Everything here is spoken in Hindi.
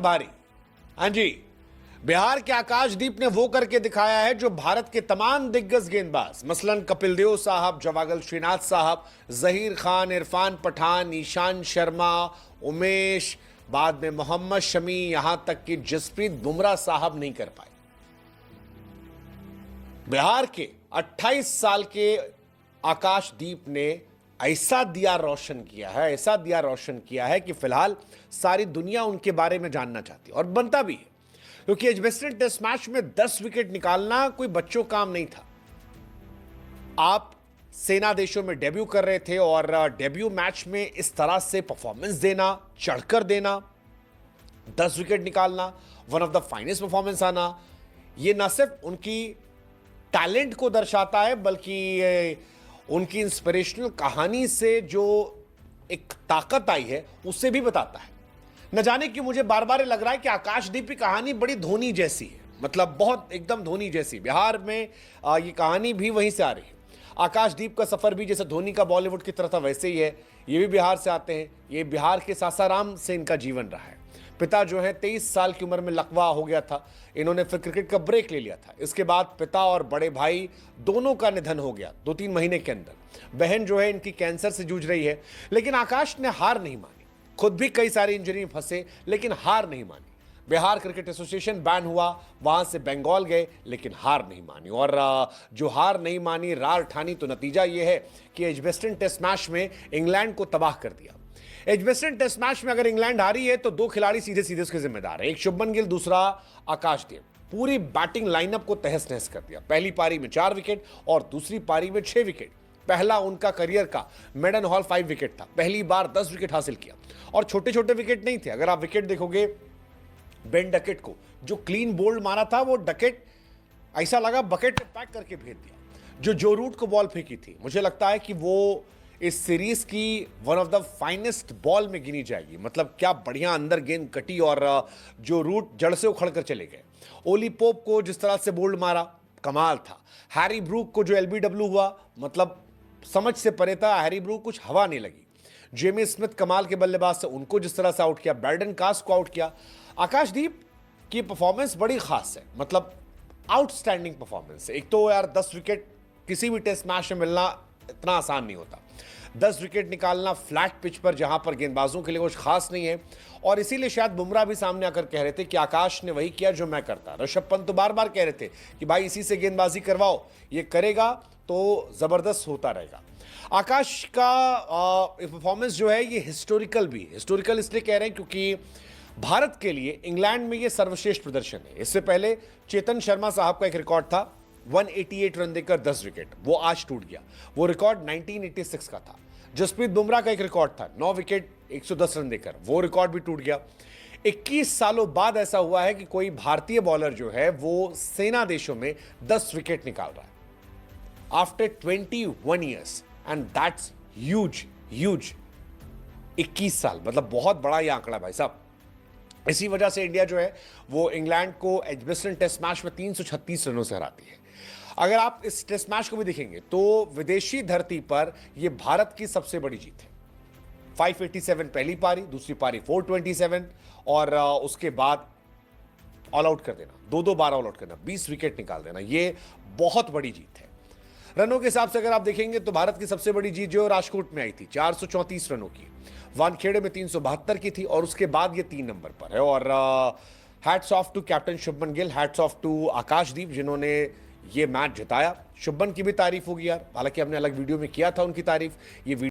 भारी। हाँ जी, बिहार के आकाशदीप ने वो करके दिखाया है जो भारत के तमाम दिग्गज गेंदबाज मसलन कपिल देव साहब, जवागल श्रीनाथ साहब, जहीर खान, इरफान पठान, ईशांत शर्मा, उमेश, बाद में मोहम्मद शमी, यहां तक कि जसप्रीत बुमराह साहब नहीं कर पाए। बिहार के 28 साल के आकाशदीप ने ऐसा दिया रोशन किया है कि फिलहाल सारी दुनिया उनके बारे में जानना चाहती है और बनता भी है, क्योंकि एजबेस्टन टेस्ट मैच में 10 विकेट निकालना कोई बच्चों काम नहीं था। आप सेना देशों में डेब्यू कर रहे थे और डेब्यू मैच में इस तरह से परफॉर्मेंस देना, चढ़कर देना, 10 विकेट निकालना, one of the finest performance आना, यह न सिर्फ उनकी टैलेंट को दर्शाता है बल्कि उनकी इंस्पिरेशनल कहानी से जो एक ताकत आई है उससे भी बताता है। न जाने क्यों मुझे बार बार लग रहा है कि आकाशदीप की कहानी बड़ी धोनी जैसी है, मतलब बहुत एकदम धोनी जैसी। बिहार में ये कहानी भी वहीं से आ रही है। आकाशदीप का सफर भी जैसे धोनी का बॉलीवुड की तरह था वैसे ही है। ये भी बिहार से आते हैं, ये बिहार के सासाराम से इनका जीवन रहा है। पिता जो है 23 साल की उम्र में लकवा हो गया था, इन्होंने फिर क्रिकेट का ब्रेक ले लिया था। इसके बाद पिता और बड़े भाई दोनों का निधन हो गया 2-3 महीने के अंदर। बहन जो है इनकी कैंसर से जूझ रही है, लेकिन आकाश ने हार नहीं मानी। खुद भी कई सारी इंजरी में फंसे लेकिन हार नहीं मानी। बिहार क्रिकेट एसोसिएशन बैन हुआ, वहां से बंगाल गए लेकिन हार नहीं मानी। और जो हार नहीं मानी, रार ठानी, तो नतीजा यह है कि एजबेस्टन टेस्ट मैच में इंग्लैंड को तबाह कर दिया। एजबेस्टन टेस्ट मैच में अगर इंग्लैंड हारी है तो 2 खिलाड़ी सीधे सीधे उसके जिम्मेदार है, एक शुभमन गिल, दूसरा आकाशदीप। पूरी बैटिंग लाइनअप को तहस नहस कर दिया। पहली पारी में 4 विकेट और दूसरी पारी में 6 विकेट। पहला उनका करियर का मेडन हॉल 5 विकेट था, पहली बार 10 विकेट हासिल किया। और छोटे छोटे विकेट नहीं थे, अगर आप विकेट देखोगे बेन डकेट को जो क्लीन बोल्ड मारा था, वो डकेट ऐसा लगा बकेट में पैक करके भेज दिया। जो रूट को बॉल फेंकी थी, मुझे लगता है कि वो इस सीरीज की one of the finest ball में गिनी जाएगी। मतलब क्या बढ़िया अंदर गेंद कटी और जो रूट जड़ से उखड़ कर चले गए। ओली पोप को जिस तरह से बोल्ड मारा, कमाल था। हैरी ब्रूक को जो एलबीडब्ल्यू हुआ, मतलब समझ से परे था। हैरी ब्रूक कुछ हवा नहीं लगी। जेमी स्मिथ कमाल के बल्लेबाज से, उनको जिस तरह से आउट किया, ब्रैडन कास को आउट किया। आकाशदीप की परफॉर्मेंस बड़ी खास है, मतलब आउटस्टैंडिंग परफॉर्मेंस है। एक तो यार 10 विकेट किसी भी टेस्ट मैच में मिलना इतना आसान नहीं होता। 10 विकेट निकालना फ्लैट पिच पर, जहां पर गेंदबाजों के लिए कुछ खास नहीं है। और इसीलिए शायद बुमराह भी सामने आकर कह रहे थे कि आकाश ने वही किया जो मैं करता। ऋषभ पंत तो बार बार कह रहे थे कि भाई इसी से गेंदबाजी करवाओ, ये करेगा तो जबरदस्त होता रहेगा। आकाश का परफॉर्मेंस जो है ये हिस्टोरिकल भी है। हिस्टोरिकल इसलिए कह रहे हैं क्योंकि भारत के लिए इंग्लैंड में ये सर्वश्रेष्ठ प्रदर्शन है। इससे पहले चेतन शर्मा साहब का एक रिकॉर्ड था 188 रन देकर 10 विकेट, वो आज टूट गया। वो रिकॉर्ड 1986 का था। जसप्रीत बुमराह का एक रिकॉर्ड था 9 विकेट 110 रन देकर, वो रिकॉर्ड भी टूट गया। 21 सालों बाद ऐसा हुआ है कि कोई भारतीय बॉलर जो है वो सेना देशों में 10 विकेट निकाल रहा है after 21 years, and that's huge. 21 साल मतलब बहुत बड़ा ये आंकड़ा भाई साहब। इसी वजह से इंडिया जो है वो इंग्लैंड को एजबेस्टन टेस्ट मैच में 336 रनों से हराती है। अगर आप इस टेस्ट मैच को भी देखेंगे तो विदेशी धरती पर यह भारत की सबसे बड़ी जीत है। 587 पहली पारी, दूसरी पारी 427 और उसके बाद ऑल आउट कर देना, 2 बार ऑल आउट करना, 20 विकेट निकाल देना, यह बहुत बड़ी जीत है। रनों के हिसाब से अगर आप देखेंगे तो भारत की सबसे बड़ी जीत जो राजकोट में आई थी 434 रनों की, वानखेड़े में 372 की थी और उसके बाद ये 3 नंबर पर है। और hats off to captain Shubman Gill, hats off to Akashdeep जिन्होंने ये मैच जिताया। शुभमन की भी तारीफ होगी यार, हालांकि हमने अलग वीडियो में किया था उनकी तारीफ। ये